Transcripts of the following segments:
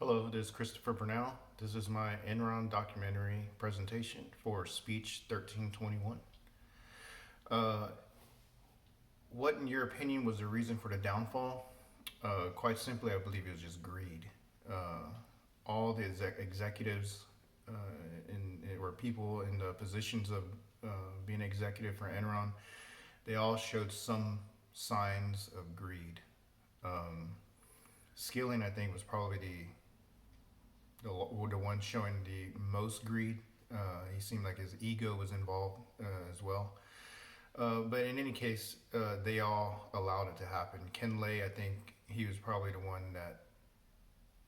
Hello, this is Christopher Burnell. This is my Enron documentary presentation for Speech 1321. Uh, what, in your opinion, was the reason for the downfall? Quite simply, I believe it was just greed. Uh, all the executives or people in the positions of being executive for Enron, they all showed some signs of greed. Um, Skilling, I think, was probably the one showing the most greed. He seemed like his ego was involved as well. But in any case, they all allowed it to happen. Ken Lay, I think he was probably the one that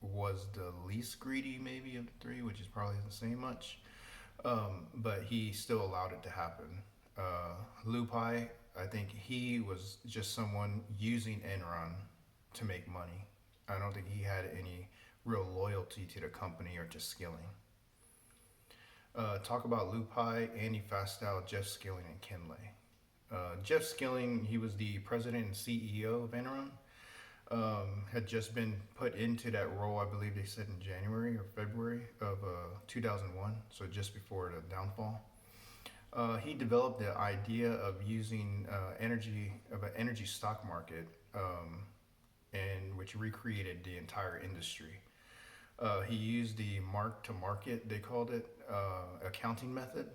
was the least greedy, maybe, of the three, which is probably doesn't say much. But he still allowed it to happen. Lupai, I think he was just someone using Enron to make money. I don't think he had any real loyalty to the company or to Skilling. Talk about Lupai, Andy Fastow, Jeff Skilling, and Ken Lay. Jeff Skilling, he was the president and CEO of Enron. Had just been put into that role, I believe they said in January or February of 2001, so just before the downfall. He developed the idea of using an energy stock market, and which recreated the entire industry. He used the mark to market, they called it, accounting method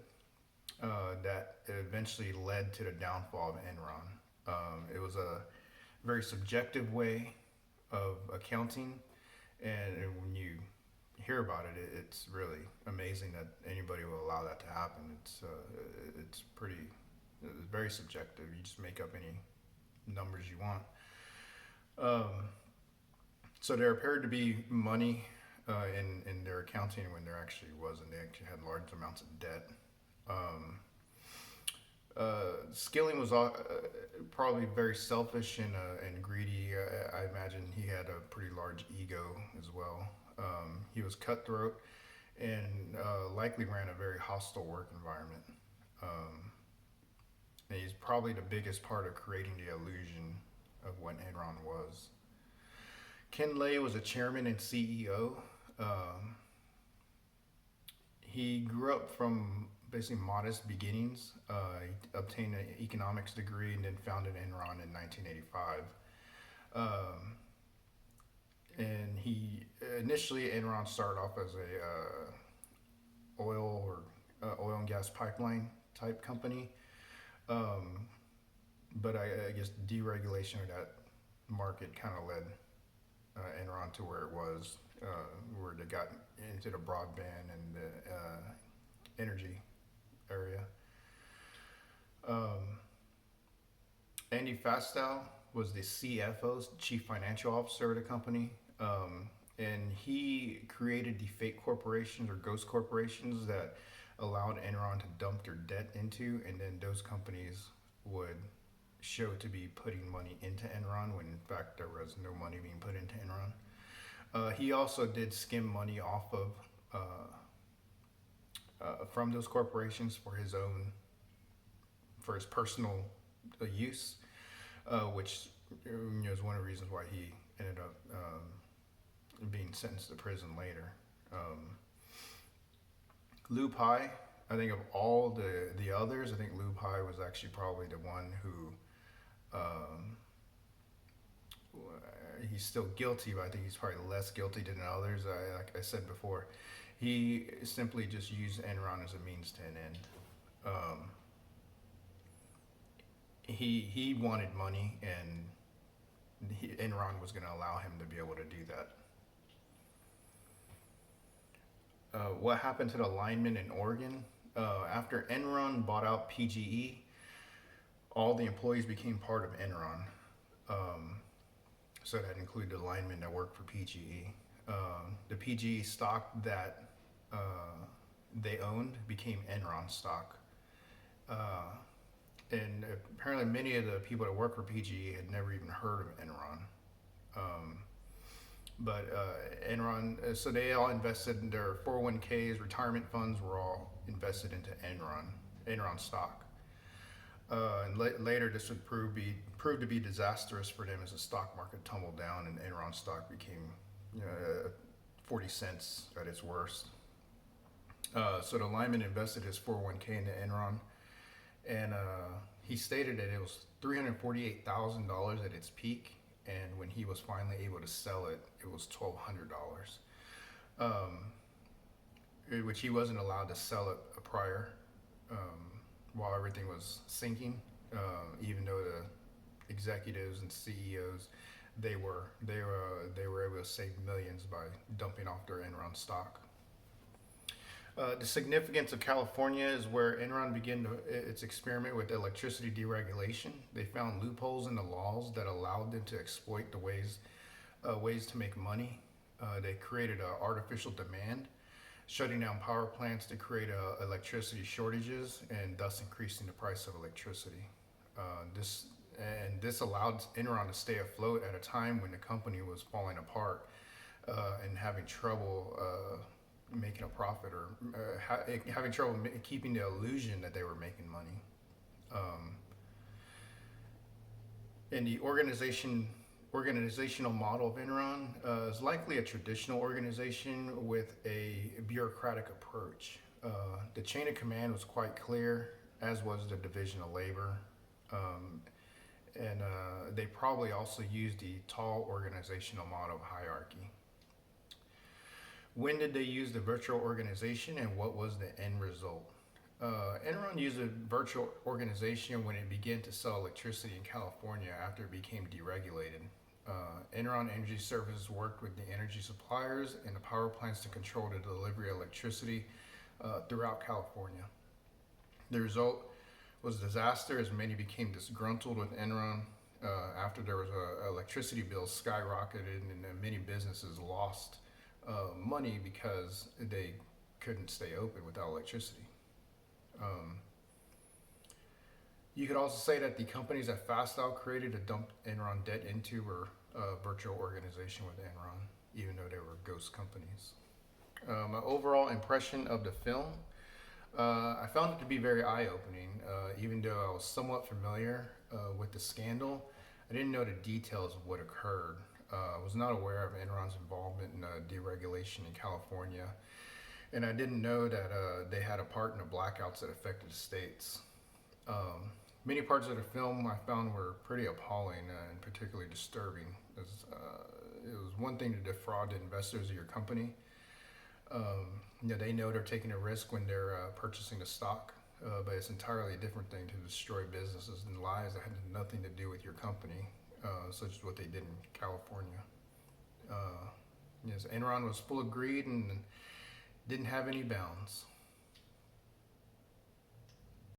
that eventually led to the downfall of Enron. It was a very subjective way of accounting, and when you hear about it, it's really amazing that anybody will allow that to happen. It's very subjective. You just make up any numbers you want. So there appeared to be money in their accounting when there actually wasn't. They actually had large amounts of debt. Skilling was probably very selfish and greedy. I imagine he had a pretty large ego as well. He was cutthroat and likely ran a very hostile work environment. And he's probably the biggest part of creating the illusion of what Enron was. Ken Lay was a chairman and CEO. He grew up from basically modest beginnings. He obtained an economics degree and then founded Enron in 1985. And he initially Enron started off as a oil and gas pipeline type company. But I guess deregulation of that market kind of led Enron to where it was, where they got into the broadband and the energy area. Andy Fastow was the CFO, Chief Financial Officer of the company, and he created the fake corporations or ghost corporations that allowed Enron to dump their debt into, and then those companies would show to be putting money into Enron when in fact there was no money being put into Enron. He also did skim money off of from those corporations for his personal use, which is one of the reasons why he ended up being sentenced to prison later. Lou Pai, I think of all the others, I think Lou Pai was actually probably the one who he's still guilty, but I think he's probably less guilty than others. Like I said before, he simply just used Enron as a means to an end. He wanted money, and Enron was going to allow him to be able to do that. What happened to the linemen in Oregon? After Enron bought out PGE, all the employees became part of Enron. So that included the linemen that worked for PGE. The PGE stock that they owned became Enron stock. And apparently many of the people that work for PGE had never even heard of Enron. But Enron, so they all invested in their 401ks, retirement funds were all invested into Enron stock. And later, this would prove to be disastrous for them as the stock market tumbled down and Enron stock became 40 cents at its worst. So the lineman invested his 401k into Enron, and he stated that it was $348,000 at its peak, and when he was finally able to sell it, it was $1,200, which he wasn't allowed to sell it prior, while everything was sinking. Even though the executives and CEOs, they were able to save millions by dumping off their Enron stock. The significance of California is where Enron began its experiment with electricity deregulation. They found loopholes in the laws that allowed them to exploit the ways to make money. They created artificial demand, shutting down power plants to create electricity shortages and thus increasing the price of electricity. This allowed Enron to stay afloat at a time when the company was falling apart and having trouble making a profit, or having trouble keeping the illusion that they were making money. And the organizational model of Enron is likely a traditional organization with a bureaucratic approach. The chain of command was quite clear, as was the division of labor. And they probably also used the tall organizational model of hierarchy. When did they use the virtual organization, and what was the end result? Enron used a virtual organization when it began to sell electricity in California after it became deregulated. Enron Energy Services worked with the energy suppliers and the power plants to control the delivery of electricity throughout California. The result was disaster, as many became disgruntled with Enron after there was electricity bills skyrocketed, and many businesses lost money because they couldn't stay open without electricity. You could also say that the companies that Fastow created to dump Enron debt into were a virtual organization with Enron, even though they were ghost companies. My overall impression of the film, I found it to be very eye-opening. Even though I was somewhat familiar with the scandal, I didn't know the details of what occurred. I was not aware of Enron's involvement in deregulation in California, and I didn't know that they had a part in the blackouts that affected the states. Many parts of the film I found were pretty appalling and particularly disturbing. It was one thing to defraud the investors of your company. They know they're taking a risk when they're purchasing the stock, but it's entirely a different thing to destroy businesses and lives that had nothing to do with your company, such as what they did in California. Yes, Enron was full of greed and didn't have any bounds.